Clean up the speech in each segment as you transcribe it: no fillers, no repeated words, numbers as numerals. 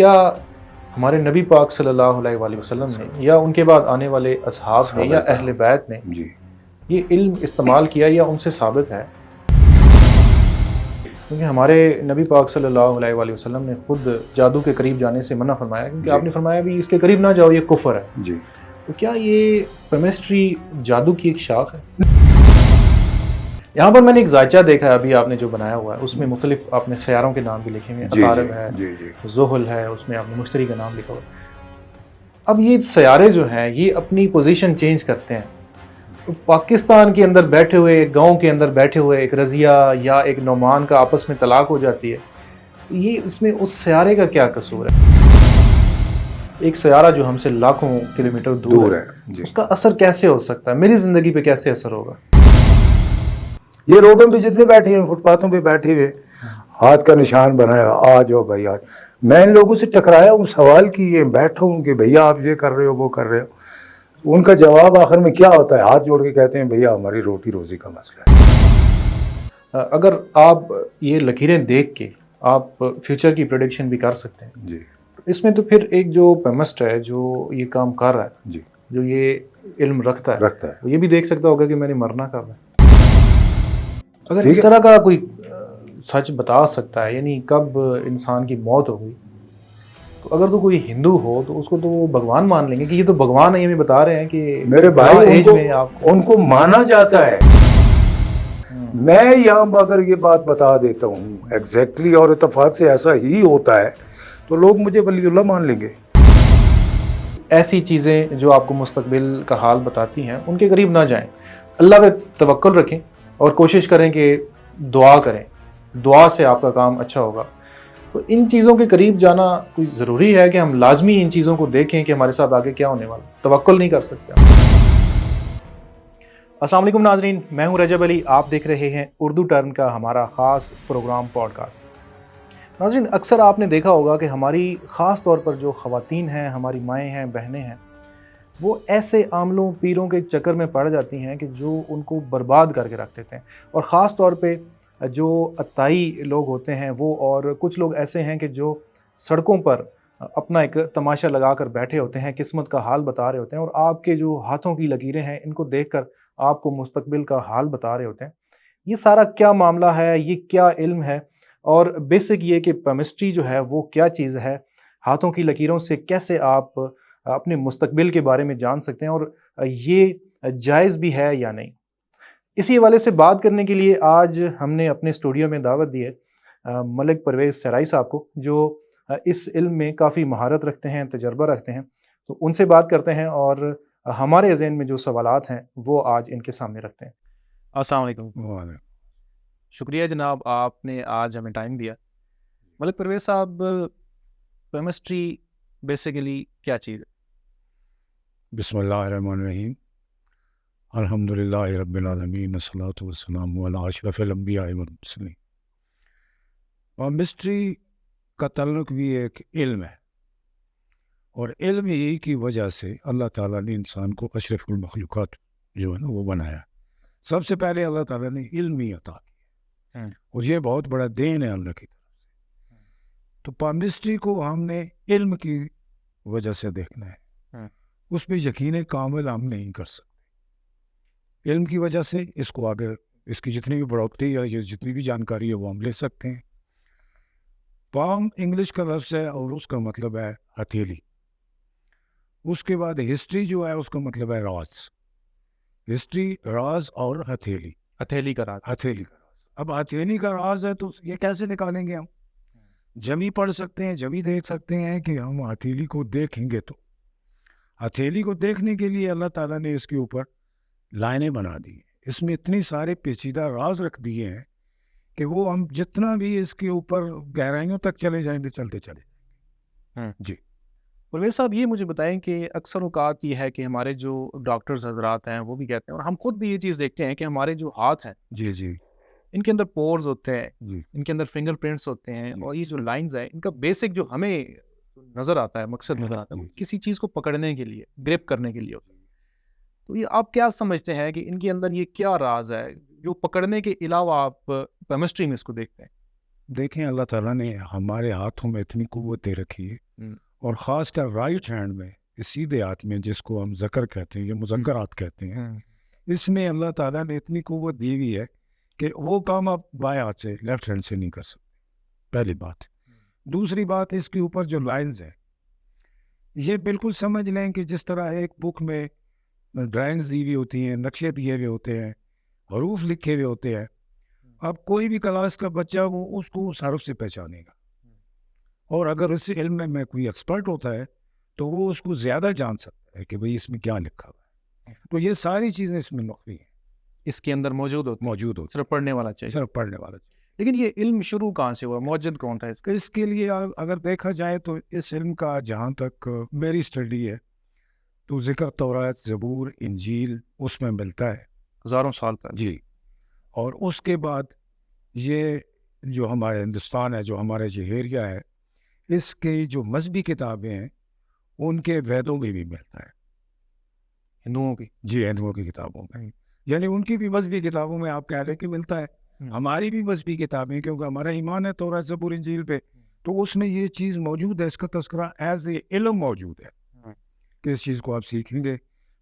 کیا ہمارے نبی پاک صلی اللہ علیہ وآلہ وسلم نے یا ان کے بعد آنے والے اصحاب نے یا اہل بیت نے جی یہ علم استعمال کیا یا ان سے ثابت ہے؟ کیونکہ ہمارے نبی پاک صلی اللہ علیہ وآلہ وسلم نے خود جادو کے قریب جانے سے منع فرمایا، کیونکہ جی آپ نے فرمایا بھی اس کے قریب نہ جاؤ، یہ کفر ہے. جی تو کیا یہ کیمسٹری جادو کی ایک شاخ ہے؟ یہاں پر میں نے ایک ذائچہ دیکھا ہے ابھی آپ نے جو بنایا ہوا ہے، اس میں مختلف آپ نے سیاروں کے نام بھی لکھے ہوئے ہیں، جی عطارد ہے، جی جی زحل ہے، اس میں آپ نے مشتری کا نام لکھا ہوا ہے. اب یہ سیارے جو ہیں یہ اپنی پوزیشن چینج کرتے ہیں. تو پاکستان کے اندر بیٹھے ہوئے، ایک گاؤں کے اندر بیٹھے ہوئے ایک رضیہ یا ایک نعمان کا آپس میں طلاق ہو جاتی ہے، یہ اس میں اس سیارے کا کیا قصور ہے؟ ایک سیارہ جو ہم سے لاکھوں کلومیٹر دور ہے، جی. اس کا اثر کیسے ہو سکتا ہے؟ میری زندگی پہ کیسے اثر ہوگا؟ یہ روڈوں پہ جتنے بیٹھے ہیں، فٹ پاتھوں پہ بیٹھے ہوئے، ہاتھ کا نشان بنایا، آ جاؤ بھائی آج. میں ان لوگوں سے ٹکرایا ہوں، سوال کیے، بیٹھا ہوں کہ بھیا آپ یہ کر رہے ہو، وہ کر رہے ہو. ان کا جواب آخر میں کیا ہوتا ہے؟ ہاتھ جوڑ کے کہتے ہیں بھیا ہماری روٹی روزی کا مسئلہ ہے. اگر آپ یہ لکیریں دیکھ کے آپ فیوچر کی پریڈکشن بھی کر سکتے ہیں، جی اس میں تو پھر ایک جو پیمسٹ ہے جو یہ کام کر رہا ہے، جی جو یہ علم رکھتا ہے، وہ یہ بھی دیکھ سکتا ہوگا کہ میں نے مرنا کب ہے. اگر ٹھیک اس ہے. طرح کا کوئی سچ بتا سکتا ہے، یعنی کب انسان کی موت ہوگی، تو اگر تو کوئی ہندو ہو تو اس کو تو وہ بھگوان مان لیں گے کہ یہ تو بھگوان ہے، یہ ہمیں بتا رہے ہیں کہ میرے فلاں بھائی ایج میں آپ کو. ان کو مانا جاتا ہے. میں یہاں اگر یہ بات بتا دیتا ہوں ایگزیکٹلی اور اتفاق سے ایسا ہی ہوتا ہے تو لوگ مجھے ولی اللہ مان لیں گے. ایسی چیزیں جو آپ کو مستقبل کا حال بتاتی ہیں ان کے قریب نہ جائیں. اللہ پہ توکل رکھیں اور کوشش کریں کہ دعا کریں. دعا سے آپ کا کام اچھا ہوگا. تو ان چیزوں کے قریب جانا کوئی ضروری ہے کہ ہم لازمی ان چیزوں کو دیکھیں کہ ہمارے ساتھ آگے کیا ہونے والا؟ توکل نہیں کر سکتے. السلام علیکم ناظرین، میں ہوں رجب علی. آپ دیکھ رہے ہیں اردو ٹرن کا ہمارا خاص پروگرام پوڈ کاسٹ. ناظرین، اکثر آپ نے دیکھا ہوگا کہ ہماری خاص طور پر جو خواتین ہیں، ہماری مائیں ہیں، بہنیں ہیں، وہ ایسے عاملوں پیروں کے چکر میں پڑ جاتی ہیں کہ جو ان کو برباد کر کے رکھ دیتے ہیں. اور خاص طور پہ جو عطائی لوگ ہوتے ہیں وہ، اور کچھ لوگ ایسے ہیں کہ جو سڑکوں پر اپنا ایک تماشا لگا کر بیٹھے ہوتے ہیں، قسمت کا حال بتا رہے ہوتے ہیں، اور آپ کے جو ہاتھوں کی لکیریں ہیں ان کو دیکھ کر آپ کو مستقبل کا حال بتا رہے ہوتے ہیں. یہ سارا کیا معاملہ ہے؟ یہ کیا علم ہے؟ اور بیسک یہ کہ پیمسٹری جو ہے وہ کیا چیز ہے؟ ہاتھوں کی لکیروں سے کیسے آپ اپنے مستقبل کے بارے میں جان سکتے ہیں، اور یہ جائز بھی ہے یا نہیں؟ اسی حوالے سے بات کرنے کے لیے آج ہم نے اپنے اسٹوڈیو میں دعوت دی ہے ملک پرویز سرائی صاحب کو، جو اس علم میں کافی مہارت رکھتے ہیں، تجربہ رکھتے ہیں. تو ان سے بات کرتے ہیں اور ہمارے ذہن میں جو سوالات ہیں وہ آج ان کے سامنے رکھتے ہیں. السلام علیکم. شکریہ جناب، آپ نے آج ہمیں ٹائم دیا. ملک پرویز صاحب، کیمسٹری بیسیکلی کیا چیز ہے؟ بسم اللہ الرحمن الرحیم. الحمدللہ رب العالمین، والصلاۃ والسلام علی اشرف الانبیاء والمرسلین. کیمسٹری کا تعلق بھی ایک علم ہے، اور علم ہی کی وجہ سے اللہ تعالیٰ نے انسان کو اشرف المخلوقات جو ہے نا وہ بنایا. سب سے پہلے اللہ تعالیٰ نے علم ہی عطا کیا، اور یہ بہت بڑا دین ہے اللہ کی طرف سے. تو کیمسٹری کو ہم نے علم کی وجہ سے دیکھنا ہے، اس پہ یقین کامل ہم نہیں کر سکتے. علم کی وجہ سے اس کو آگے، اس کی جتنی بھی بڑھوتی یا جتنی بھی جانکاری ہے وہ ہم لے سکتے ہیں. پام انگلش کا لفظ ہے اور اس کا مطلب ہے ہتھیلی. اس کے بعد ہسٹری جو ہے اس کا مطلب ہے راز. ہسٹری، راز اور ہتھیلی. ہتھیلی کا راز. ہتھیلی کا راز. اب ہتھیلی کا راز ہے تو یہ کیسے نکالیں گے ہم؟ جبھی پڑھ سکتے ہیں، جبھی دیکھ سکتے ہیں کہ ہم ہتھیلی کو دیکھیں گے. تو ہتھیلی کو دیکھنے کے لیے اللہ تعالیٰ نے اس کے اوپر لائنیں بنا دی ہیں. اس میں اتنی سارے پیچیدہ راز رکھ دیے ہیں کہ وہ ہم جتنا بھی اس کے اوپر گہرائیوں تک چلے جائیں گے چلتے چلے جائیں گے. جی پرویز صاحب، یہ مجھے بتائیں کہ اکثر اوقات یہ ہے کہ ہمارے جو ڈاکٹرز حضرات ہیں وہ بھی کہتے ہیں، اور ہم خود بھی یہ چیز دیکھتے ہیں کہ ہمارے جو ہاتھ ہیں جی جی ان کے اندر پورز ہوتے ہیں، جی ان کے اندر فنگر پرنٹس ہوتے ہیں، اور یہ جو لائنز ہیں ان کا بیسک جو ہمیں نظر آتا ہے، مقصد نظر آتا ہے، وہ کسی چیز کو پکڑنے کے لیے، گرپ کرنے کے لیے ہوتا ہے. تو یہ آپ کیا سمجھتے ہیں کہ ان کے اندر یہ کیا راز ہے جو پکڑنے کے علاوہ آپ کیمسٹری میں اس کو دیکھتے ہیں؟ دیکھیں اللہ تعالیٰ نے ہمارے ہاتھوں میں اتنی قوت دے رکھی ہے، اور خاص کر رائٹ ہینڈ میں، اس سیدھے ہاتھ میں جس کو ہم ذکر کہتے ہیں یا مذکرات کہتے ہیں، اس میں اللہ تعالیٰ نے اتنی قوت دی ہوئی ہے کہ وہ کام آپ بائیں ہاتھ سے، لیفٹ ہینڈ سے نہیں کر سکتے، پہلی بات۔ دوسری بات، اس کے اوپر جو لائنز ہیں یہ بالکل سمجھ لیں کہ جس طرح ایک بک میں ڈرائنگز دی ہوئی ہوتی ہیں، نقشے دیے ہوئے ہوتے ہیں، حروف لکھے ہوئے ہوتے ہیں، اب کوئی بھی کلاس کا بچہ وہ اس کو اس حرف سے پہچانے گا، اور اگر اس علم میں کوئی ایکسپرٹ ہوتا ہے تو وہ اس کو زیادہ جان سکتا ہے کہ بھئی اس میں کیا لکھا ہوا ہے۔ تو یہ ساری چیزیں اس میں مخفی ہیں، اس کے اندر موجود موجود ہوتی صرف پڑھنے والا چاہیے، صرف پڑھنے والا۔ لیکن یہ علم شروع کہاں سے ہوا؟ موجد کون تھا اس کا؟ اس کے لیے اگر دیکھا جائے تو اس علم کا جہاں تک میری اسٹڈی ہے تو ذکر تورات، زبور، انجیل اس میں ملتا ہے ہزاروں سال پہلے۔ جی، اور اس کے بعد یہ جو ہمارے ہندوستان ہے، جو ہمارے جو ایریا ہے، اس کی جو مذہبی کتابیں ہیں ان کے ویدوں میں بھی ملتا ہے، ہندوؤں کی؟ جی، ہندوؤں کی کتابوں میں، یعنی ان کی بھی مذہبی کتابوں میں آپ کہہ رہے کہ ملتا ہے، ہماری بھی مذہبی کتابیں، کیونکہ ہمارا ایمان ہے تورات، زبور، انجیل پہ، تو اس میں یہ چیز موجود ہے، اس کا تذکرہ ایز اے علم موجود ہے کہ اس چیز کو آپ سیکھیں گے،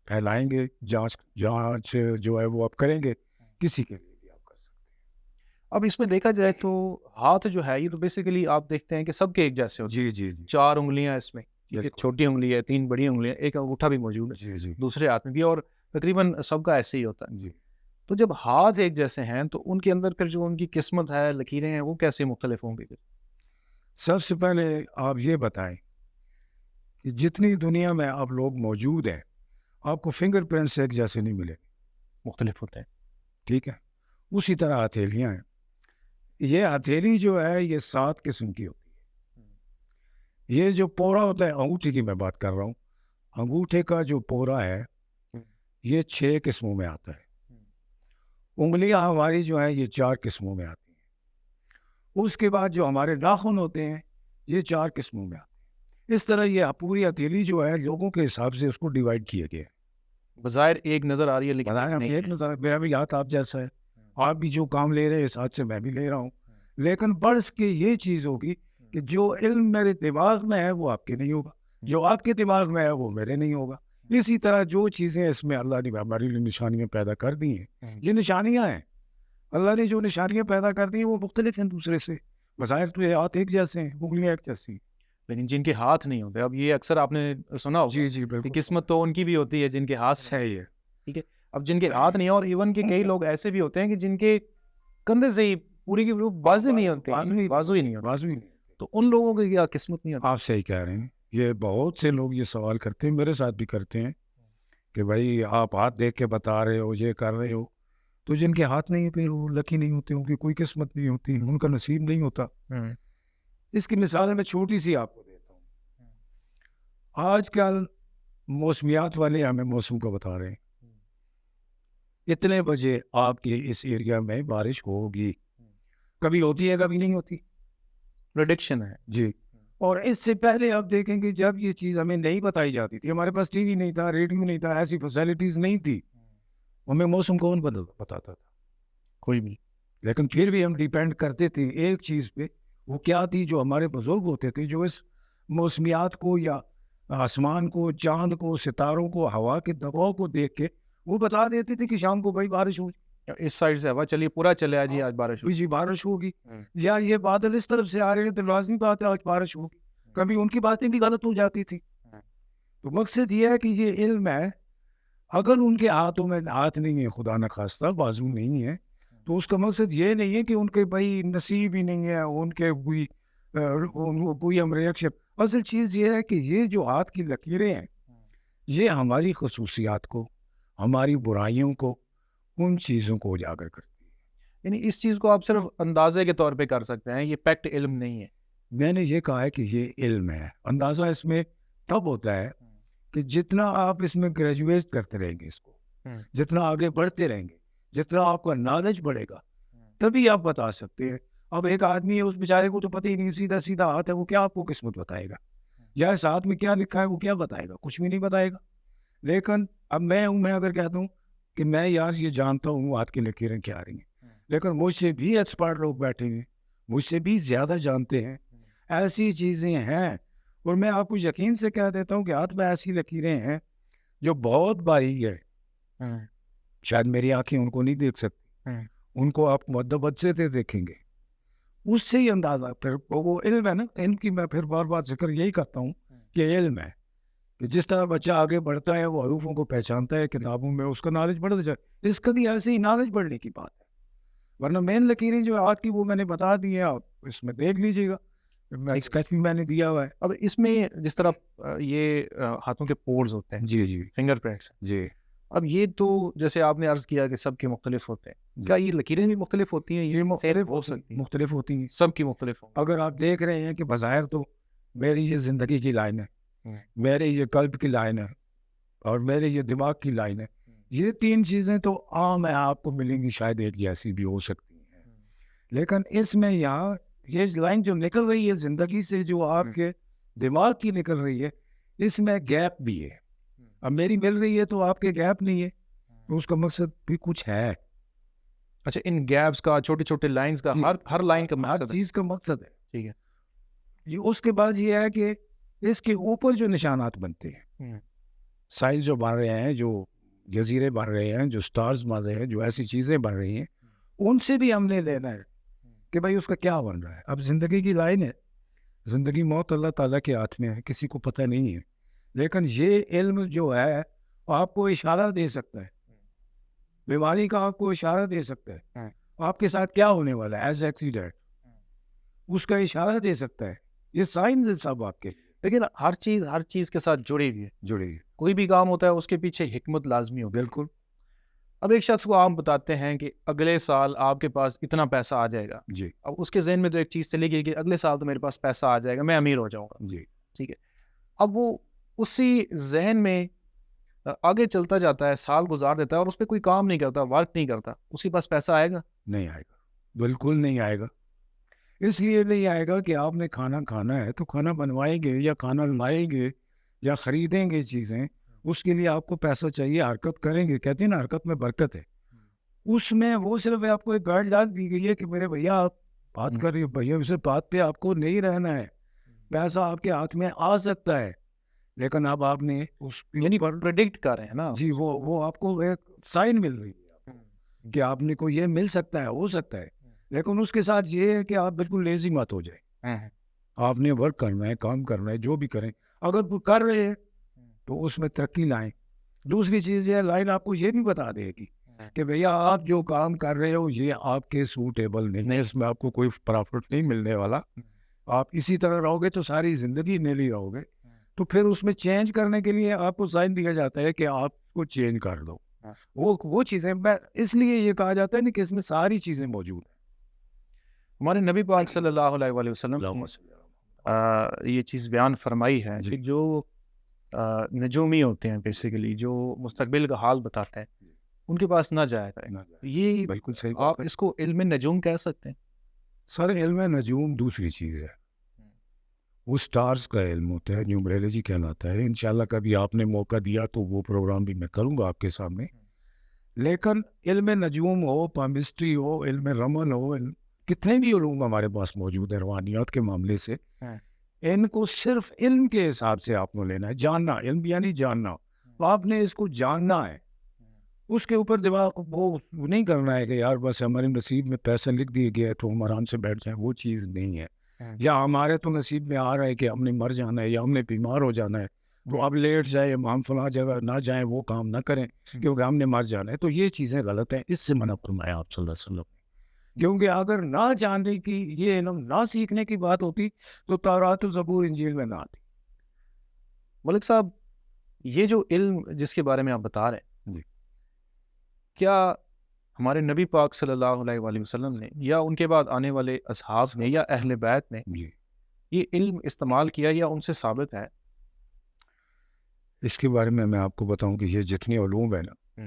پھیلائیں گے، جانچ جو ہے وہ آپ کریں گے، کسی کے لیے بھی آپ کر سکتے ہیں۔ اب اس میں دیکھا جائے تو ہاتھ جو ہے یہ تو بیسیکلی آپ دیکھتے ہیں کہ سب کے ایک جیسے ہوتے ہیں، جی جی جی، 4 انگلیاں اس میں، ایک چھوٹی انگلی ہے، 3 بڑی انگلیاں، ایک انگوٹھا بھی موجود ہے جی جی دوسرے ہاتھ میں بھی، اور تقریباً سب کا ایسے ہی ہوتا ہے۔ جی، تو جب ہاتھ ایک جیسے ہیں تو ان کے اندر پھر جو ان کی قسمت ہے، لکیریں ہیں، وہ کیسے مختلف ہوں گی؟ سب سے پہلے آپ یہ بتائیں کہ جتنی دنیا میں آپ لوگ موجود ہیں، آپ کو فنگر پرنٹس ایک جیسے نہیں ملے، مختلف ہوتے ہیں، ٹھیک ہے؟ اسی طرح ہتھیلیاں ہیں، یہ ہتھیلی جو ہے یہ 7 قسم کی ہوتی ہے۔ یہ جو پورا ہوتا ہے، انگوٹھے کی میں بات کر رہا ہوں، انگوٹھے کا جو پورا ہے یہ 6 قسموں میں آتا ہے، انگلیاں ہماری جو ہیں یہ 4 قسموں میں آتی ہیں، اس کے بعد جو ہمارے ناخن ہوتے ہیں یہ 4 قسموں میں آتے ہیں۔ اس طرح یہ پوری ہتھیلی جو ہے لوگوں کے حساب سے اس کو ڈیوائڈ کیا گیا ہے۔ بظاہر ایک نظر آ رہی ہے لیکن نہیں ایک نظر میرا بھی ہاتھ آپ جیسا ہے، آپ بھی جو کام لے رہے ہیں اس ہاتھ سے میں بھی لے رہا ہوں، لیکن برس کے یہ چیز ہوگی کہ جو علم میرے دماغ میں ہے وہ آپ کے نہیں ہوگا، جو آپ کے دماغ میں ہے وہ میرے نہیں ہوگا۔ اسی طرح جو چیزیں اس میں اللہ نے ہمارے لیے نشانیاں پیدا کر دی ہیں، یہ نشانیاں ہیں، اللہ نے جو نشانیاں پیدا کر دی ہیں وہ مختلف ہیں دوسرے سے، بظاہر تو یہ ہاتھ ایک جیسے ہیں، انگلیاں ایک جیسی ہیں، لیکن جن کے ہاتھ نہیں ہوتے، اب یہ اکثر آپ نے سنا ہوگا جی جی کہ بالکل قسمت تو ان کی بھی ہوتی ہے جن کے ہاتھ ہے یہ، ٹھیک ہے، اب جن کے ہاتھ نہیں ہیں، اور ایون کہ کئی لوگ ایسے بھی ہوتے ہیں کہ جن کے کندھے سے ہی پوری کی بازو نہیں ہوتے، بازو ہی نہیں ہوتے، بازو ہی نہیں، تو ان لوگوں کی کیا قسمت نہیں ہوتی؟ آپ صحیح کہہ رہے ہیں، یہ بہت سے لوگ یہ سوال کرتے ہیں، میرے ساتھ بھی کرتے ہیں کہ بھائی آپ ہاتھ دیکھ کے بتا رہے ہو، یہ کر رہے ہو، تو جن کے ہاتھ نہیں پھر وہ لکی نہیں ہوتے، ان کی کوئی قسمت نہیں ہوتی، ان کا نصیب نہیں ہوتا۔ اس کی مثال میں چھوٹی سی آپ کو دیتا ہوں، آج کل موسمیات والے ہمیں موسم کو بتا رہے ہیں اتنے بجے آپ کے اس ایریا میں بارش ہوگی، کبھی ہوتی ہے کبھی نہیں ہوتی، پریڈکشن ہے جی۔ اور اس سے پہلے آپ دیکھیں کہ جب یہ چیز ہمیں نہیں بتائی جاتی تھی، ہمارے پاس ٹی وی نہیں تھا، ریڈیو نہیں تھا، ایسی فیسلٹیز نہیں تھی، ہمیں موسم کون بتاتا تھا؟ کوئی بھی، لیکن پھر بھی ہم ڈیپینڈ کرتے تھے ایک چیز پہ، وہ کیا تھی؟ جو ہمارے بزرگ ہوتے تھے، جو اس موسمیات کو یا آسمان کو، چاند کو، ستاروں کو، ہوا کے دباؤ کو دیکھ کے وہ بتا دیتے تھے کہ شام کو بھائی بارش ہوگی، اس سائڈ سے ہوا چلیے پورا چلے جی آج بارش ہوگی، جی بارش ہوگی، یا یہ بادل اس طرف سے آ رہے ہیں تو لازمی بات ہے آج بارش ہوگی، کبھی ان کی باتیں بھی غلط ہو جاتی تھی۔ تو مقصد یہ ہے کہ یہ علم ہے، اگر ان کے ہاتھوں میں ہاتھ نہیں ہے، خدا نخواستہ بازو نہیں ہے، تو اس کا مقصد یہ نہیں ہے کہ ان کے بھائی نصیب ہی نہیں ہے، ان کے کوئی امر یکشف۔ اصل چیز یہ ہے کہ یہ جو ہاتھ کی لکیریں ہیں یہ ہماری خصوصیات کو، ہماری برائیوں کو، ان چیزوں کو اجاگر کرتی ہے۔ یعنی اس چیز کو آپ صرف اندازے کے طور پہ کر سکتے ہیں، یہ پیکٹ علم نہیں ہے۔ میں نے یہ کہا ہے کہ یہ علم ہے، اندازہ اس میں تب ہوتا ہے کہ جتنا آپ اس میں گریجویٹ کرتے رہیں گے، اس کو جتنا آگے بڑھتے رہیں گے، جتنا آپ کا نالج بڑھے گا، تبھی آپ بتا سکتے ہیں۔ اب ایک آدمی ہے، اس بیچارے کو تو پتہ ہی نہیں، سیدھا سیدھا ہاتھ ہے، وہ کیا آپ کو قسمت بتائے گا؟ یا اس ہاتھ میں کیا لکھا ہے وہ کیا بتائے گا؟ کچھ بھی نہیں بتائے گا۔ لیکن اب میں اگر کہتا ہوں کہ میں یار یہ جانتا ہوں ہاتھ کی لکیریں کیا آ رہی ہیں، لیکن مجھ سے بھی ایکسپرٹ لوگ بیٹھے ہیں، مجھ سے بھی زیادہ جانتے ہیں. ایسی چیزیں ہیں. اور میں آپ کو یقین سے کہہ دیتا ہوں کہ ہاتھ میں ایسی لکیریں ہیں جو بہت باریک ہے. شاید میری آنکھیں ان کو نہیں دیکھ سکتی, ان کو آپ مدبت سے دیکھیں گے. اس سے ہی اندازہ پھر وہ علم ہے نا. علم کی میں پھر بار بار ذکر یہی کرتا ہوں کہ علم ہے کہ جس طرح بچہ آگے بڑھتا ہے وہ حروفوں کو پہچانتا ہے, کتابوں میں اس کا نالج بڑھتا جائے, اس کا بھی ایسے ہی نالج بڑھنے کی بات ہے. ورنہ مین لکیریں جو آج کی وہ میں نے بتا دی ہیں, آپ اس میں دیکھ لیجیے گا, اسکیچ بھی میں نے دیا ہوا ہے. اب اس میں جس طرح یہ ہاتھوں کے پورز ہوتے ہیں, جی جی فنگر پرنٹس, جی. اب یہ تو جیسے آپ نے عرض کیا کہ سب کے مختلف ہوتے ہیں, کیا یہ لکیریں بھی مختلف ہوتی ہیں؟ یہ مختلف ہو سکتی ہیں, مختلف ہوتی ہیں, سب کی مختلف ہوں. اگر آپ دیکھ رہے ہیں کہ بظاہر تو میری یہ زندگی کی لائن ہے, میرے یہ قلب کی لائن ہے, اور میرے یہ دماغ کی لائن ہے, یہ تین چیزیں تو عام ہے, آپ کو ملیں گی, شاید ایک جیسی بھی ہو سکتی ہیں. لیکن اس میں یہاں یہ لائن جو نکل رہی ہے زندگی سے, جو آپ کے دماغ کی نکل رہی ہے, اس میں گیپ بھی ہے. اب میری مل رہی ہے تو آپ کے گیپ نہیں ہے, اس کا مقصد بھی کچھ ہے. اچھا, ان گیپس کا, چھوٹے چھوٹے لائنز کا, ہر لائن کا ہر مقصد چیز کا مقصد ہے. ٹھیک ہے جی. اس کے بعد یہ ہے کہ اس کے اوپر جو نشانات بنتے ہیں, سائل جو بن رہے ہیں, جو جزیرے بن رہے ہیں, جو سٹارز بن رہے ہیں, جو ایسی چیزیں بن رہی ہیں, ان سے بھی ہم نے لینا ہے کہ بھائی اس کا کیا بن رہا ہے. اب زندگی کی لائن ہے, زندگی موت اللہ تعالیٰ کے ہاتھ میں ہے, کسی کو پتہ نہیں ہے. لیکن یہ علم جو ہے آپ کو اشارہ دے سکتا ہے, بیماری کا آپ کو اشارہ دے سکتا ہے, آپ کے ساتھ کیا ہونے والا ہے ایز ایکسیڈنٹ, اس کا اشارہ دے سکتا ہے. یہ سائنس ہے سب آپ کے. لیکن ہر چیز کے ساتھ جڑی ہوئی ہے, جڑی. کوئی بھی کام ہوتا ہے اس کے پیچھے حکمت لازمی ہوگی. بالکل. اب ایک شخص کو آپ بتاتے ہیں کہ اگلے سال آپ کے پاس اتنا پیسہ آ جائے گا, جی. اب اس کے ذہن میں تو ایک چیز چلے گی کہ اگلے سال تو میرے پاس پیسہ آ جائے گا, میں امیر ہو جاؤں گا. جی. ٹھیک ہے. اب وہ اسی ذہن میں آگے چلتا جاتا ہے, سال گزار دیتا ہے اور اس پہ کوئی کام نہیں کرتا, ورک نہیں کرتا, اس کے پاس پیسہ آئے گا؟ نہیں آئے گا, بالکل نہیں آئے گا. اس لیے نہیں آئے گا کہ آپ نے کھانا کھانا ہے تو کھانا بنوائیں گے یا کھانا لائیں گے یا خریدیں گے چیزیں, اس کے لیے آپ کو پیسہ چاہیے, حرکت کریں گے. کہتے ہیں نا حرکت میں برکت ہے. اس میں وہ صرف آپ کو ایک گائیڈ لائن دی گئی ہے کہ میرے بھیا آپ بات کر رہے ہو, بھیا اسے بات پہ آپ کو نہیں رہنا ہے. پیسہ آپ کے ہاتھ میں آ سکتا ہے, لیکن اب آپ نے اس یعنی پریڈکٹ کر رہے ہیں نا. جی. وہ آپ کو ایک سائن مل رہی ہے کہ آپ نے کو یہ مل سکتا ہے, ہو سکتا ہے. لیکن اس کے ساتھ یہ ہے کہ آپ بالکل لیزی مت ہو جائے. آپ نے ورک کرنا ہے, کام کرنا ہے, جو بھی کریں. اگر وہ کر رہے ہیں تو اس میں ترقی لائیں. دوسری چیز یہ لائن آپ کو یہ بھی بتا دے گی کہ بھیا آپ جو کام کر رہے ہو یہ آپ کے سوٹیبل نہیں ہے, اس میں آپ کو کوئی پرافٹ نہیں ملنے والا. آپ اسی طرح رہو گے تو ساری زندگی نیلی رہو گے. تو پھر اس میں چینج کرنے کے لیے آپ کو سائن دیا جاتا ہے کہ آپ کو چینج کر دو. وہ چیزیں اس لیے یہ کہا جاتا ہے نا کہ اس میں ساری چیزیں موجود ہیں. ہمارے نبی پاک صلی اللہ علیہ وآلہ وسلم یہ چیز بیان فرمائی ہے کہ جو نجومی ہوتے ہیں, بیسیکلی جو مستقبل کا حال بتاتے ہیں, ان کے پاس نہ جائے گا. یہ بالکل صحیح. آپ اس کو علم نجوم کہہ سکتے ہیں. سر علم نجوم دوسری چیز ہے, وہ سٹارز کا علم ہوتا ہے, نیومرولوجی کہلاتا ہے. انشاءاللہ کبھی آپ نے موقع دیا تو وہ پروگرام بھی میں کروں گا آپ کے سامنے. لیکن علم نجوم ہو, پامسٹری ہو, علم رمل ہو, کتنے بھی علوم ہمارے پاس موجود ہیں روحانیات کے معاملے سے, ان کو صرف علم کے حساب سے آپ کو لینا ہے. جاننا, علم یعنی جاننا. آپ نے اس کو جاننا ہے, اس کے اوپر دماغ وہ نہیں کرنا ہے کہ یار بس ہمارے نصیب میں پیسہ لکھ دیے گیا ہے تو ہم آرام سے بیٹھ جائیں. وہ چیز نہیں ہے. یا ہمارے تو نصیب میں آ رہا ہے کہ ہم نے مر جانا ہے یا ہم نے بیمار ہو جانا ہے تو اب لیٹ جائے, ہم فلاں جگہ نہ جائیں, وہ کام نہ کریں کیونکہ ہم نے مر جانا ہے. تو یہ چیزیں غلط ہیں. اس سے منع فرمایا آپ صلی اللہ علیہ وسلم. کیونکہ اگر نہ جاننے کی, یہ علم نہ سیکھنے کی بات ہوتی تو تورات و زبور انجیل میں نہ آتی. ملک صاحب, یہ جو علم جس کے بارے میں آپ بتا رہے ہیں, کیا ہمارے نبی پاک صلی اللہ علیہ وآلہ وسلم نے یا ان کے بعد آنے والے اصحاب نے یا اہل بیت نے یہ علم استعمال کیا یا ان سے ثابت ہے؟ اس کے بارے میں آپ کو بتاؤں کہ یہ جتنی علوم ہیں نا,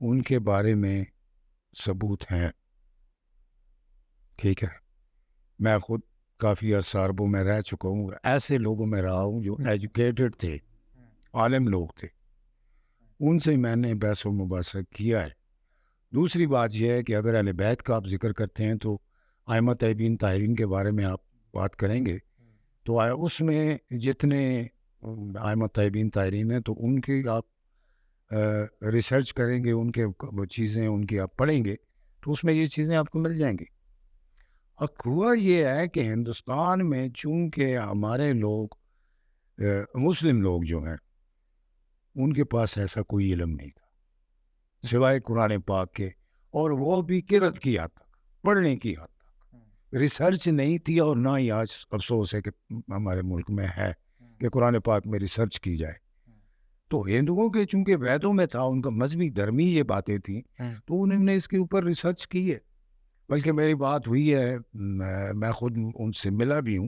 ان کے بارے میں ثبوت ہیں. ٹھیک ہے. میں خود کافی عرصوں میں رہ چکا ہوں, ایسے لوگوں میں رہا ہوں جو ایجوکیٹڈ تھے, عالم لوگ تھے, ان سے میں نے بحث و مباحثہ کیا ہے. دوسری بات یہ ہے کہ اگر اہل بیت کا آپ ذکر کرتے ہیں تو ائمہ طیبین طاہرین کے بارے میں آپ بات کریں گے تو اس میں جتنے ائمہ طیبین طاہرین ہیں تو ان کی آپ ریسرچ کریں گے، ان کے وہ چیزیں ان کی آپ پڑھیں گے تو اس میں یہ چیزیں آپ کو مل جائیں گی۔ اب ہوا یہ ہے کہ ہندوستان میں چونکہ ہمارے لوگ مسلم لوگ جو ہیں ان کے پاس ایسا کوئی علم نہیں تھا سوائے قرآن پاک کے، اور وہ بھی قرأت کی حد تک، پڑھنے کی حد تک، ریسرچ نہیں تھی۔ اور نہ ہی آج افسوس ہے کہ ہمارے ملک میں ہے کہ قرآن پاک میں ریسرچ کی جائے۔ تو ہندوؤں کے چونکہ ویدوں میں تھا، ان کا مذہبی دھرمی یہ باتیں تھیں تو انہوں نے اس کے اوپر ریسرچ کی ہے۔ بلکہ میری بات ہوئی ہے، میں خود ان سے ملا بھی ہوں،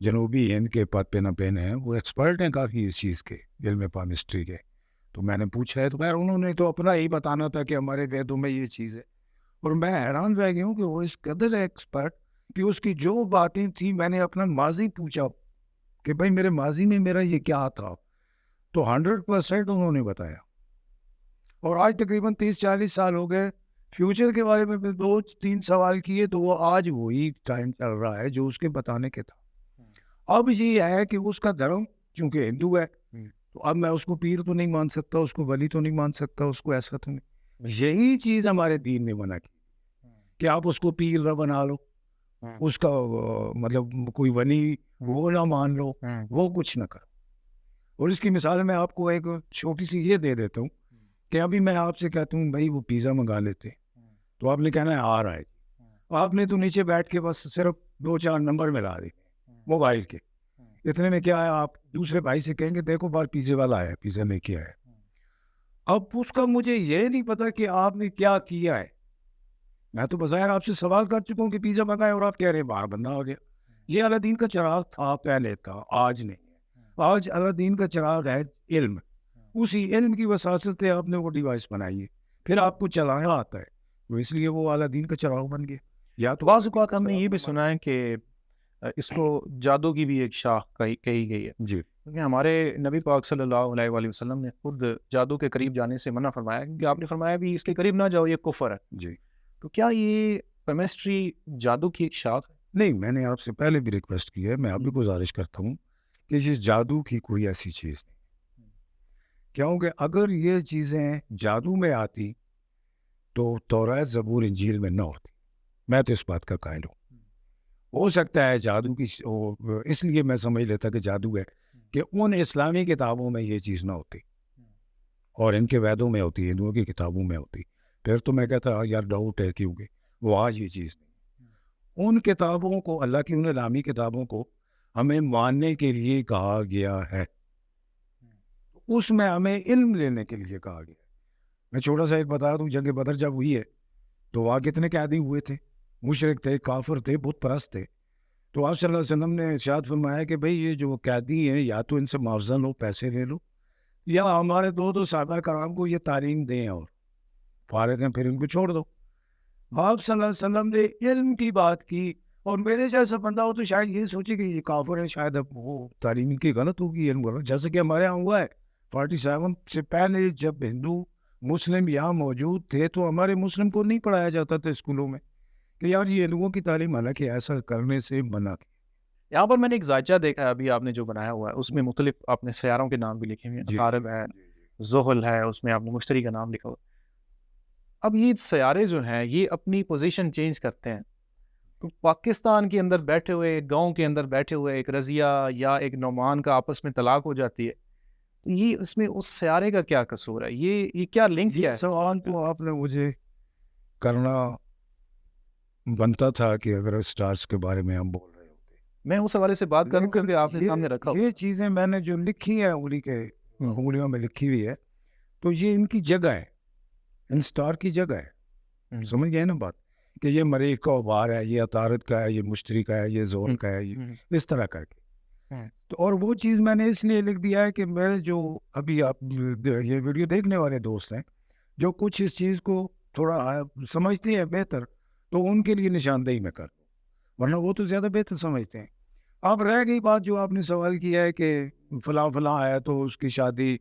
جنوبی ہند کے پین پین ہیں، وہ ایکسپرٹ ہیں کافی اس چیز کے، علم پامسٹری کے۔ تو میں نے پوچھا ہے تو خیر انہوں نے تو اپنا ہی بتانا تھا کہ ہمارے ویدوں میں یہ چیز ہے، اور میں حیران رہ گیا ہوں کہ وہ اس قدر ایکسپرٹ کہ اس کی جو باتیں تھیں، میں نے اپنا ماضی پوچھا کہ بھائی میرے ماضی میں میرا یہ کیا تھا، تو 100% انہوں نے بتایا۔ اور آج تقریباً 30-40 سال ہو گئے، فیوچر کے بارے میں 2-3 سوال کیے تو وہ آج وہی ٹائم چل رہا ہے جو اس کے بتانے کے تھا۔ اب یہ ہے کہ اس کا دھرم چونکہ ہندو ہے تو اب میں اس کو پیر تو نہیں مان سکتا، اس کو ولی تو نہیں مان سکتا، اس کو ایسا تو نہیں۔ یہی چیز ہمارے دین نے منع کی کہ آپ اس کو پیر نہ بنا لو، اس کا مطلب کوئی ولی وہ نہ مان لو، وہ کچھ نہ کرو۔ اور اس کی مثال میں آپ کو ایک چھوٹی سی یہ دے دیتا ہوں کہ ابھی میں آپ سے کہتا ہوں بھائی وہ پیزا منگا لیتے تو آپ نے کہنا ہے آ رہا ہے، آپ نے تو نیچے بیٹھ کے بس صرف 2-4 نمبر ملا دی موبائل کے، اتنے میں کیا ہے آپ دوسرے بھائی سے کہیں گے دیکھو بار پیزے والا آیا، پیزا لے کے آیا۔ اب اس کا مجھے یہ نہیں پتا کہ آپ نے کیا کیا ہے، میں تو بظاہر آپ سے سوال کر چکا ہوں کہ پیزا منگایا اور آپ کہہ رہے ہیں باہر بندہ آ گیا۔ یہ اللہ دین کا چراغ تھا، پہلے تھا، آج نہیں ہے۔ آج اللہ دین کا چراغ ہے علم، اسی علم کی وساطت سے آپ نے وہ ڈیوائس بنائی ہے، پھر آپ کو چلانا آتا ہے تو اس لیے وہ اعلیٰ دین کا چراغ بن گیا۔ یا تو بعض اوقات ہم نے یہ بھی سنا ہے کہ اس کو جادو کی بھی ایک شاخ کہی گئی ہے جی، کیونکہ ہمارے نبی پاک صلی اللہ علیہ وآلہ وسلم نے خود جادو کے قریب جانے سے منع فرمایا، کیونکہ آپ نے فرمایا بھی اس کے قریب نہ جاؤ، یہ کفر ہے۔ جی تو کیا یہ کیمسٹری جادو کی ایک شاخ ہے؟ نہیں، میں نے آپ سے پہلے بھی ریکویسٹ کی ہے، میں اب بھی گزارش کرتا ہوں کہ یہ جادو کی کوئی ایسی چیز نہیں، کیونکہ اگر یہ چیزیں جادو میں آتی تو تورات زبور انجیل میں نہ ہوتی۔ میں تو اس بات کا قائل ہوں۔ ہو سکتا ہے جادو کی اس لیے میں سمجھ لیتا کہ جادو ہے کہ ان اسلامی کتابوں میں یہ چیز نہ ہوتی اور ان کے ویدوں میں ہوتی، ہندوؤں کی کتابوں میں ہوتی، پھر تو میں کہتا یار ڈاؤٹ ہے، کیونکہ وہ آج یہ چیز نہیں۔ ان کتابوں کو، اللہ کی ان اسلامی کتابوں کو ہمیں ماننے کے لیے کہا گیا ہے، اس میں ہمیں علم لینے کے لیے کہا گیا ہے۔ میں چھوٹا سا ایک بتا دوں، جنگ بدر جب ہوئی ہے تو وہاں کتنے قیدی ہوئے تھے؟ مشرک تھے، کافر تھے، بت پرست تھے۔ تو آپ صلی اللہ علیہ وسلم نے ارشاد فرمایا کہ بھئی یہ جو قیدی ہیں یا تو ان سے معاوضہ لو، پیسے لے لو، یا ہمارے دو صحابہ کرام کو یہ تعلیم دیں اور فارغ ہیں پھر ان کو چھوڑ دو۔ آپ صلی اللہ علیہ وسلم نے علم کی بات کی، اور میرے جیسا بندہ ہو تو شاید یہ سوچے کہ یہ کافر ہے، شاید اب وہ تعلیم ان کی غلط ہوگی، علم غلط، جیسے کہ ہمارے یہاں ہوا ہے 47 سے پہلے جب ہندو مسلم یہاں موجود تھے تو ہمارے مسلم کو نہیں پڑھایا جاتا تھا اسکولوں میں کہ یار یہ لوگوں کی تعلیم، حالانکہ ایسا کرنے سے منع کیا۔ یہاں پر میں نے ایک ذائچہ دیکھا ہے ابھی آپ نے جو بنایا ہوا ہے، اس میں مختلف آپ نے سیاروں کے نام بھی لکھے ہوئے ہیں، عطارد ہے، زحل ہے، اس میں آپ نے مشتری کا نام لکھا ہوا ہے۔ اب یہ سیارے جو ہیں یہ اپنی پوزیشن چینج کرتے ہیں، تو پاکستان کے اندر بیٹھے ہوئے، گاؤں کے اندر بیٹھے ہوئے ایک رضیہ یا ایک نعمان کا آپس میں طلاق ہو جاتی ہے، تو یہ اس میں اس سیارے کا کیا قصور ہے؟ یہ کیا لنک کیا ہے؟ سوال تو آپ نے مجھے کرنا بنتا تھا کہ اگر اسٹارز کے بارے میں ہم بول رہے ہوتے، میں اس حوالے سے بات کروں کیونکہ آپ نے سامنے رکھا یہ چیزیں میں نے جو لکھی ہے انگلیوں میں لکھی ہوئی ہے، تو یہ ان کی جگہ ہے، ان اسٹار کی جگہ ہے، سمجھ گئے نا بات، کہ یہ مریخ کا غبار ہے، یہ عطارد کا ہے، یہ مشتری کا ہے، یہ زحل کا ہے، یہ اس طرح کر کے۔ تو اور وہ چیز میں نے اس لیے لکھ دیا ہے کہ میرے جو ابھی آپ یہ ویڈیو دیکھنے والے دوست ہیں جو کچھ اس چیز کو تھوڑا سمجھتے ہیں بہتر، تو ان کے لیے نشاندہی میں کر دوں، ورنہ وہ تو زیادہ بہتر سمجھتے ہیں۔ اب رہ گئی بات جو آپ نے سوال کیا ہے کہ فلاں فلاں آیا تو اس کی شادی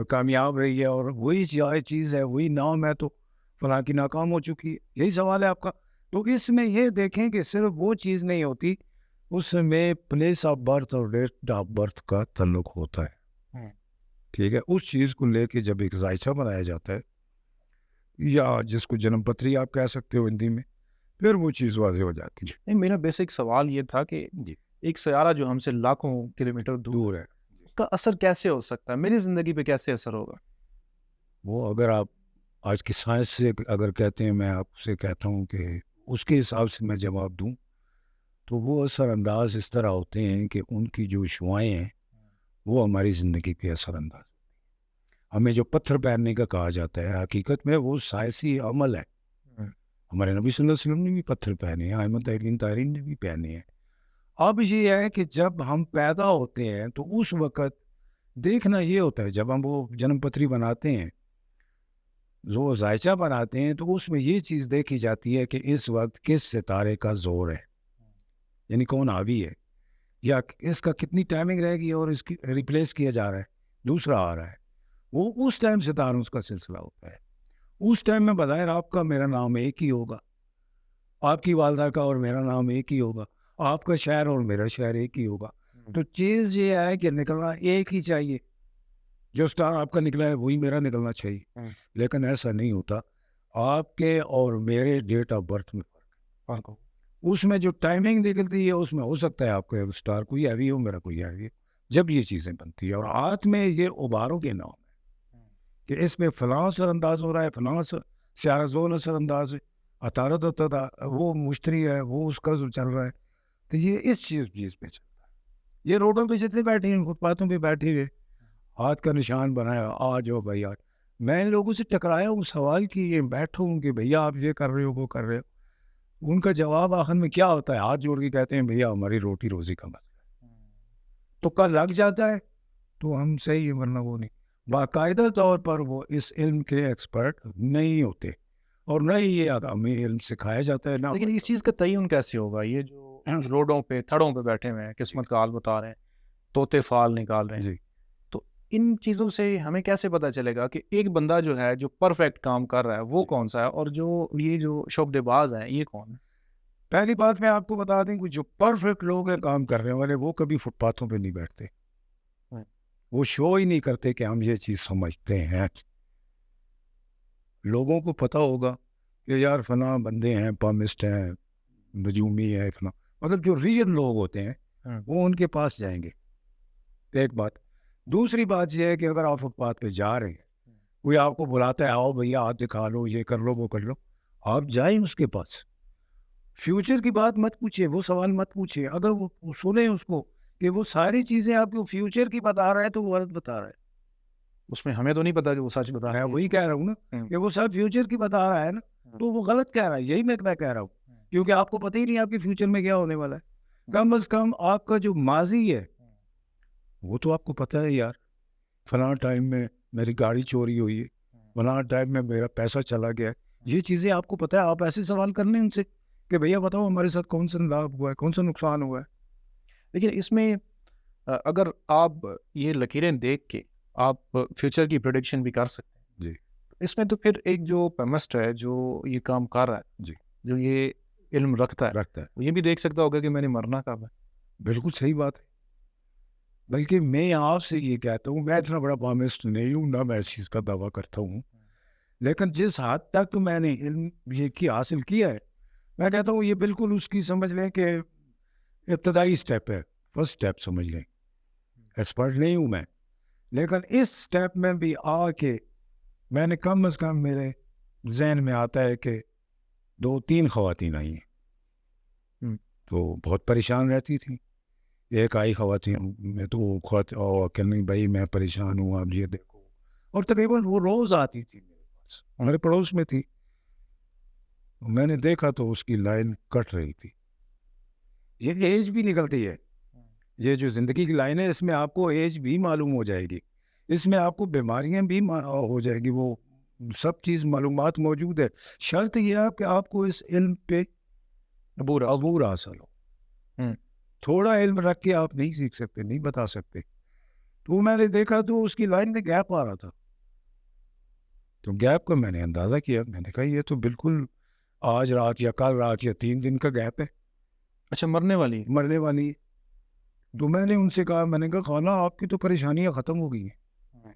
کامیاب رہی ہے، اور وہی چیز ہے، وہی نام ہے تو فلاں کی ناکام ہو چکی ہے، یہی سوال ہے آپ کا۔ تو اس میں یہ دیکھیں کہ صرف وہ چیز نہیں ہوتی، اس میں پلیس آف برتھ اور ڈیٹ آف برتھ کا تعلق ہوتا ہے. ٹھیک ہے، اس چیز کو لے کے جب ایک ذائچہ بنایا جاتا ہے، یا جس کو جنم پتری آپ کہہ سکتے ہو ہندی میں، پھر وہ چیز واضح ہو جاتی ہے. نہیں، میرا بیسک سوال یہ تھا کہ جی، ایک سیارہ جو ہم سے لاکھوں کلومیٹر دور دور ہے. اس کا اثر کیسے ہو سکتا ہے، میری زندگی پہ کیسے اثر ہوگا؟ وہ اگر آپ آج کی سائنس سے اگر کہتے ہیں، میں آپ سے کہتا ہوں کہ اس کے حساب سے میں جواب دوں، تو وہ اثر انداز اس طرح ہوتے ہیں کہ ان کی جو شعائیں ہیں وہ ہماری زندگی پہ اثر انداز. ہمیں جو پتھر پہننے کا کہا جاتا ہے، حقیقت میں وہ سائنسی عمل ہے. ہمارے نبی صلی اللہ علیہ وسلم نے بھی پتھر پہنے ہیں، ائمہ طاہرین نے بھی پہنے ہیں. اب یہ ہے کہ جب ہم پیدا ہوتے ہیں تو اس وقت دیکھنا یہ ہوتا ہے، جب ہم وہ جنم پتری بناتے ہیں، جو ذائچہ بناتے ہیں، تو اس میں یہ چیز دیکھی جاتی ہے کہ اس وقت کس ستارے کا زور ہے، یعنی کون حاوی ہے، یا اس کا کتنی ٹائمنگ رہے گی اور اس کی ریپلیس کیا جا رہا ہے، دوسرا آ رہا ہے. وہ اس ٹائم ستاروں کا سلسلہ ہوتا ہے. اس ٹائم میں بظاہر آپ کا میرا نام ایک ہی ہوگا، آپ کی والدہ کا اور میرا نام ایک ہی ہوگا، آپ کا شہر اور میرا شہر ایک ہی ہوگا. تو چیز یہ ہے کہ نکلنا ایک ہی چاہیے، جو سٹار آپ کا نکلا ہے وہی میرا نکلنا چاہیے. لیکن ایسا نہیں ہوتا. آپ کے اور میرے ڈیٹ آف برتھ میں فرق ہے. اس میں جو ٹائمنگ نکلتی ہے اس میں ہو سکتا ہے آپ کا سٹار کوئی ہیوی ہو، میرا کوئی ہیوی ہو. جب یہ چیزیں بنتی ہے اور ہاتھ میں یہ اباروں کے نام ہے کہ اس میں فلاں اثر انداز ہو رہا ہے، فلاں سیارہ زون اثر انداز ہے، عطارد وہ مشتری ہے، وہ اس کا جو چل رہا ہے. تو یہ اس چیز پہ چلتا ہے. یہ روڈوں پہ جتنے بیٹھے ہیں، فٹ پاتھوں پہ بیٹھے ہوئے، ہاتھ کا نشان بنایا، آ جاؤ بھائی آج. میں ان لوگوں سے ٹکرایا ہوں، سوال کیے، بیٹھا ہوں کہ بھیا آپ یہ کر رہے ہو، وہ کر رہے ہو. ان کا جواب آخر میں کیا ہوتا ہے؟ ہاتھ جوڑ کے کہتے ہیں بھیا ہماری روٹی روزی کا مسئلہ ہے. تو کل لگ جاتا ہے تو ہم صحیح ہے، ورنہ وہ نہیں. باقاعدہ طور پر وہ اس علم کے ایکسپرٹ نہیں ہوتے، اور نہ ہی یہ ہمیں علم سکھایا جاتا ہے. نہ لیکن اس چیز کا تعین کیسے ہوگا؟ یہ جو روڈوں پہ تھڑوں پہ بیٹھے ہوئے ہیں، قسمت کا حال بتا رہے ہیں، طوطے فال نکال رہے ہیں، جی، تو ان چیزوں سے ہمیں کیسے پتا چلے گا کہ ایک بندہ جو ہے جو پرفیکٹ کام کر رہا ہے وہ کون سا ہے، اور جو یہ جو شعبدے باز ہیں یہ کون ہے؟ پہلی بات میں آپ کو بتا دیں کہ جو پرفیکٹ لوگ ہیں کام کرنے والے، وہ کبھی فٹ پاتھوں پہ نہیں بیٹھتے. وہ شو ہی نہیں کرتے کہ ہم یہ چیز سمجھتے ہیں. لوگوں کو پتہ ہوگا کہ یار فلاں بندے ہیں، پامسٹ ہیں، نجومی ہے، فلاں، مطلب جو ریئل لوگ ہوتے ہیں وہ ان کے پاس جائیں گے. ایک بات. دوسری بات یہ ہے کہ اگر آپ فٹ پاتھ پہ جا رہے ہیں، کوئی آپ کو بلاتا ہے آؤ بھیا ہاتھ دکھا لو، یہ کر لو، وہ کر لو، آپ جائیں اس کے پاس. فیوچر کی بات مت پوچھیں، وہ سوال مت پوچھیں. اگر وہ سنیں اس کو کہ وہ ساری چیزیں آپ کو فیوچر کی بتا رہا ہے تو وہ غلط بتا رہا ہے. اس میں ہمیں تو نہیں پتا کہ وہ سچ بتا رہا میں ہے. وہی کہہ رہا ہوں نا کہ وہ سب فیوچر کی بتا رہا ہے نا، تو وہ غلط کہہ رہا ہے. یہی میں کہہ رہا ہوں، کیونکہ آپ کو پتہ ہی نہیں آپ کے فیوچر میں کیا ہونے والا ہے. کم از کم آپ کا جو ماضی ہے وہ تو آپ کو پتہ ہے. یار فلاں ٹائم میں میری گاڑی چوری ہوئی ہے، فلاں ٹائم میں میرا پیسہ چلا گیا ہے، یہ چیزیں آپ کو پتہ ہے. آپ ایسے سوال کر لیں ان سے کہ بھیا بتاؤ ہمارے ساتھ کون سا لابھ ہوا ہے، کون سا نقصان ہوا ہے. لیکن اس میں اگر آپ یہ لکیریں دیکھ کے آپ فیوچر کی پریڈکشن بھی کر سکتے ہیں جی، اس میں، تو پھر ایک جو پیمسٹ ہے جو یہ کام کر رہا ہے، جی، جو یہ علم رکھتا ہے، وہ یہ بھی دیکھ سکتا ہوگا کہ میں نے مرنا کب ہے. بالکل صحیح بات ہے. بلکہ میں آپ سے یہ کہتا ہوں، میں اتنا بڑا پامسٹ نہیں ہوں، نہ میں اس چیز کا دعویٰ کرتا ہوں، لیکن جس حد تک میں نے علم یہ کی حاصل کیا ہے، میں کہتا ہوں یہ بالکل اس کی سمجھ لیں کہ ابتدائی سٹیپ ہے، فرسٹ سٹیپ سمجھ لیں. ایکسپرٹ نہیں ہوں میں، لیکن اس سٹیپ میں بھی آ کے میں نے کم از کم میرے ذہن میں آتا ہے کہ 2-3 خواتین آئی ہیں تو بہت پریشان رہتی تھیں. ایک آئی خواتین میں تو کہنے بھائی میں پریشان ہوں، آپ یہ دیکھو، اور تقریباً وہ روز آتی تھی میرے پاس، ہمارے پڑوس میں تھی. میں نے دیکھا تو اس کی لائن کٹ رہی تھی. یہ ایج بھی نکلتی ہے، یہ جو زندگی کی لائن ہے اس میں آپ کو ایج بھی معلوم ہو جائے گی، اس میں آپ کو بیماریاں بھی ہو جائے گی، وہ سب چیز معلومات موجود ہے. شرط یہ ہے کہ آپ کو اس علم پہ عبور حاصل ہو. تھوڑا علم رکھ کے آپ نہیں سیکھ سکتے، نہیں بتا سکتے. تو میں نے دیکھا تو اس کی لائن میں گیپ آ رہا تھا، تو گیپ کا میں نے اندازہ کیا. میں نے کہا یہ تو بالکل آج رات یا کل رات یا 3 دن کا گیپ ہے، اچھا مرنے والی ہے۔ مرنے والی ہے۔ تو میں نے ان سے کہا، میں نے کہا خالہ آپ کی تو پریشانیاں ختم ہو گئی ہیں۔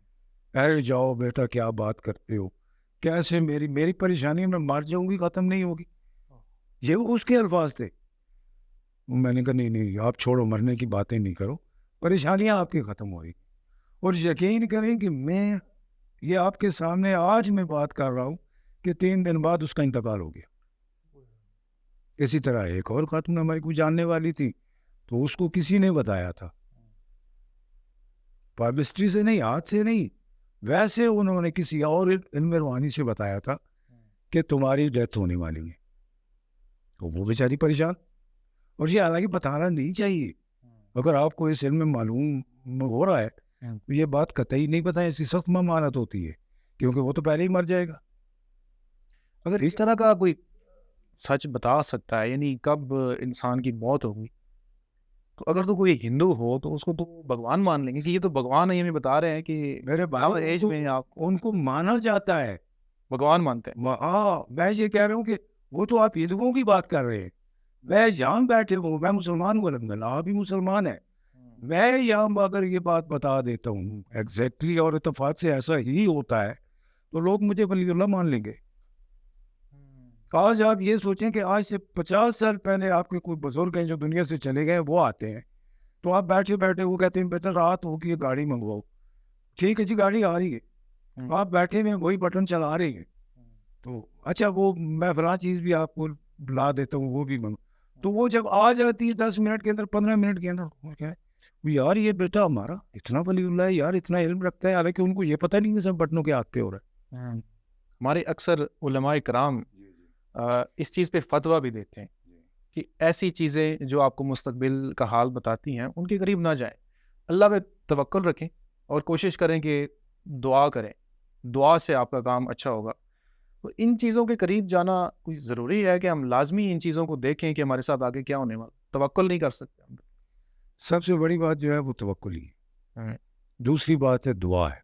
ارے جاؤ بیٹا کیا بات کرتے ہو، کیسے میری پریشانی میں مر جاؤں گی ختم نہیں ہوگی، یہ اس کے الفاظ تھے۔ میں نے کہا نہیں آپ چھوڑو، مرنے کی باتیں نہیں کرو، پریشانیاں آپ کی ختم ہو گئی۔ اور یقین کریں کہ میں یہ آپ کے سامنے آج میں بات کر رہا ہوں کہ 3 دن بعد اس کا انتقال ہو گیا۔ اسی طرح ایک اور خاتون ہماری کو جاننے والی تھی، تو اس کو کسی نے بتایا تھا، پابلسٹی سے نہیں، ہاتھ سے نہیں، ویسے انہوں نے کسی اور علم روحانی سے بتایا تھا کہ تمہاری ڈیتھ ہونے والی ہے۔ تو وہ بیچاری پریشان، اور یہ حالانکہ بتانا نہیں چاہیے، اگر آپ کو اس علم میں معلوم ہو رہا ہے تو یہ بات قطعی نہیں بتائیں، اس کی سخت ممانعت ہوتی ہے، کیونکہ وہ تو پہلے ہی مر جائے گا۔ اگر اس طرح کا کوئی سچ بتا سکتا ہے یعنی کب انسان کی موت ہوگی، تو اگر تو کوئی ہندو ہو تو اس کو تو بھگوان مان لیں گے کہ یہ تو بھگوان ہے، یہ ہمیں بتا رہے ہیں کہ میرے ہر ایج میں آپ ان کو مانا جاتا ہے، بھگوان مانتے ہیں۔ ہاں میں یہ کہہ رہا ہوں کہ وہ تو آپ ہندوؤں کی بات کر رہے ہیں، میں یہاں بیٹھے ہوں، میں مسلمان ہوں الحمدللہ، آپ بھی مسلمان ہیں، میں یہاں اگر یہ بات بتا دیتا ہوں ایگزیکٹلی اور اتفاق سے ایسا ہی ہوتا ہے تو لوگ مجھے ولی اللہ مان لیں گے۔ آج آپ یہ سوچیں کہ آج سے 50 سال پہلے آپ کے کوئی بزرگ ہیں جو دنیا سے چلے گئے، وہ آتے ہیں تو آپ بیٹھے بیٹھے وہ کہتے ہیں بیٹا رات ہوگی ہے گاڑی منگواؤ، ٹھیک ہے جی گاڑی آ رہی ہے، آپ بیٹھے ہوئے وہی بٹن چلا رہے ہیں، تو اچھا وہ میں فلاں چیز بھی آپ کو لا دیتا ہوں، وہ بھی منگو، تو وہ جب آ جاتی ہے 10 منٹ کے اندر 15 منٹ کے اندر، کیا ہے یار یہ بیٹا ہمارا اتنا ولی اللہ ہے یار، اتنا علم رکھتا ہے، حالانکہ ان کو یہ پتہ نہیں ہے سب بٹنوں کے ہاتھ پہ ہو رہا ہے۔ ہمارے اکثر علماء کرام اس چیز پہ فتویٰ بھی دیتے ہیں کہ ایسی چیزیں جو آپ کو مستقبل کا حال بتاتی ہیں ان کے قریب نہ جائیں، اللہ پہ توکل رکھیں اور کوشش کریں کہ دعا کریں، دعا سے آپ کا کام اچھا ہوگا۔ تو ان چیزوں کے قریب جانا کوئی ضروری ہے کہ ہم لازمی ان چیزوں کو دیکھیں کہ ہمارے ساتھ آگے کیا ہونے والا، توکل نہیں کر سکتے ہم؟ سب سے بڑی بات جو ہے وہ توکل ہی ہے، دوسری بات ہے دعا ہے،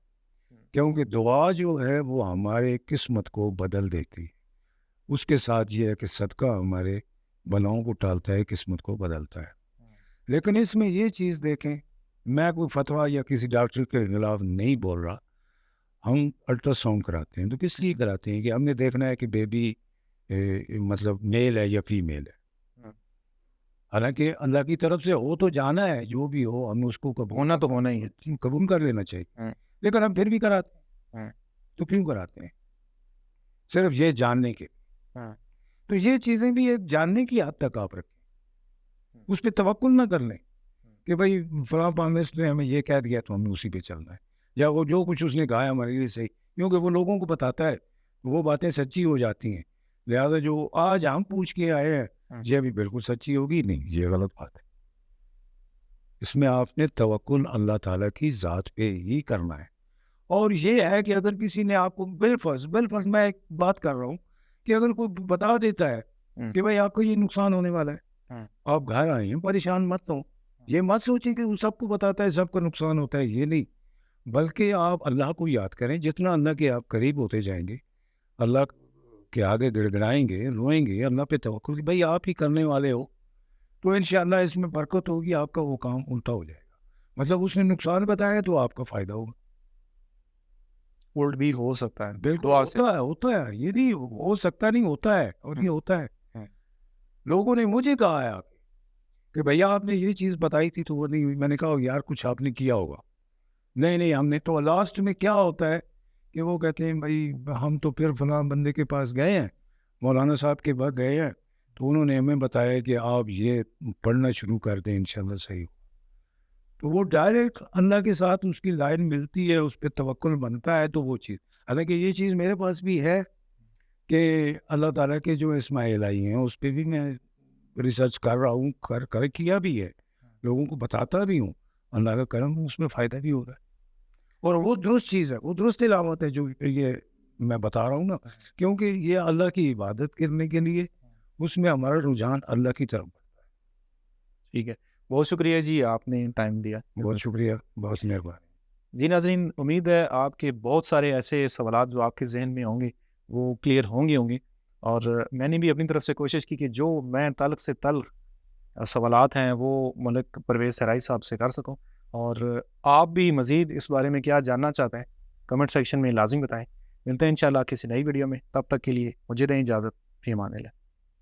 کیونکہ دعا جو ہے وہ ہمارے قسمت کو بدل دیتی ہے، اس کے ساتھ یہ ہے کہ صدقہ ہمارے بلاؤں کو ٹالتا ہے، قسمت کو بدلتا ہے۔ لیکن اس میں یہ چیز دیکھیں، میں کوئی فتویٰ یا کسی ڈاکٹر کے خلاف نہیں بول رہا، ہم الٹرا ساؤنڈ کراتے ہیں تو کس لیے کراتے ہیں کہ ہم نے دیکھنا ہے کہ بیبی مطلب میل ہے یا فیمیل ہے، حالانکہ اللہ کی طرف سے ہو تو جانا ہے، جو بھی ہو ہم اس کو ہونا تو ہونا ہی ہے، قبول کر لینا چاہیے، لیکن ہم پھر بھی کراتے ہیں، تو کیوں کراتے ہیں؟ صرف یہ جاننے کے، تو یہ چیزیں بھی ایک جاننے کی حد تک آپ رکھیں، اس پہ توکل نہ کر لیں کہ بھائی فلاں پامسٹ نے ہمیں یہ کہہ دیا تو ہم نے اسی پہ چلنا ہے، یا وہ جو کچھ اس نے کہا ہے ہمارے لیے صحیح، کیونکہ وہ لوگوں کو بتاتا ہے وہ باتیں سچی ہو جاتی ہیں، لہذا جو آج ہم پوچھ کے آئے ہیں یہ بھی بالکل سچی ہوگی نہیں، یہ غلط بات ہے۔ اس میں آپ نے توکل اللہ تعالیٰ کی ذات پہ ہی کرنا ہے، اور یہ ہے کہ اگر کسی نے آپ کو بالفرض میں ایک بات کر رہا ہوں کہ اگر کوئی بتا دیتا ہے کہ بھائی آپ کو یہ نقصان ہونے والا ہے، آپ گھر آئے ہیں پریشان مت ہو، یہ مت سوچیں کہ وہ سب کو بتاتا ہے سب کو نقصان ہوتا ہے، یہ نہیں، بلکہ آپ اللہ کو یاد کریں، جتنا اللہ کے آپ قریب ہوتے جائیں گے، اللہ کے آگے گڑ گڑائیں گے، روئیں گے، اللہ پہ توکل کہ بھائی آپ ہی کرنے والے ہو، تو انشاءاللہ اس میں برکت ہوگی، آپ کا وہ کام الٹا ہو جائے گا، مطلب اس نے نقصان بتایا تو آپ کا فائدہ ہوگا، الٹ بھی ہو سکتا ہے، بالکل دعا سے ہوتا ہے، یہ نہیں ہو سکتا نہیں، ہوتا ہے، اور یہ ہوتا ہے۔ لوگوں نے مجھے کہا ہے آپ کہ بھیا آپ نے یہ چیز بتائی تھی تو وہ نہیں ہوئی، میں نے کہا یار کچھ آپ نے کیا ہوگا، نہیں ہم نے تو، لاسٹ میں کیا ہوتا ہے کہ وہ کہتے ہیں بھائی ہم تو پھر فلاں بندے کے پاس گئے ہیں، مولانا صاحب کے پاس گئے ہیں، تو انہوں نے ہمیں بتایا کہ آپ یہ پڑھنا شروع کر دیں انشاءاللہ صحیح ہو، تو وہ ڈائریکٹ اللہ کے ساتھ اس کی لائن ملتی ہے، اس پہ توکل بنتا ہے، تو وہ چیز، حالانکہ یہ چیز میرے پاس بھی ہے کہ اللہ تعالیٰ کے جو اسماء الہی ہیں اس پہ بھی میں ریسرچ کر رہا ہوں، کر کیا بھی ہے، لوگوں کو بتاتا بھی ہوں، اللہ کا کرم اس میں فائدہ بھی ہو رہا ہے، اور وہ درست چیز ہے، وہ درست علامت ہے جو یہ میں بتا رہا ہوں نا، کیونکہ یہ اللہ کی عبادت کرنے کے لیے اس میں ہمارا رجحان اللہ کی طرف بڑھتا ہے۔ ٹھیک ہے، بہت شکریہ جی، آپ نے ٹائم دیا، بہت شکریہ، بہت مہربانی۔ جی ناظرین، امید ہے آپ کے بہت سارے ایسے سوالات جو آپ کے ذہن میں ہوں گے وہ کلیئر ہوں گے، اور میں نے بھی اپنی طرف سے کوشش کی کہ جو میں تلخ سے تلخ سوالات ہیں وہ ملک پرویز سرائی صاحب سے کر سکوں، اور آپ بھی مزید اس بارے میں کیا جاننا چاہتے ہیں کمنٹ سیکشن میں لازم بتائیں۔ ملتے ہیں انشاءاللہ کسی نئی ویڈیو میں، تب تک کے لیے مجھے دیں اجازت، فی امان اللہ۔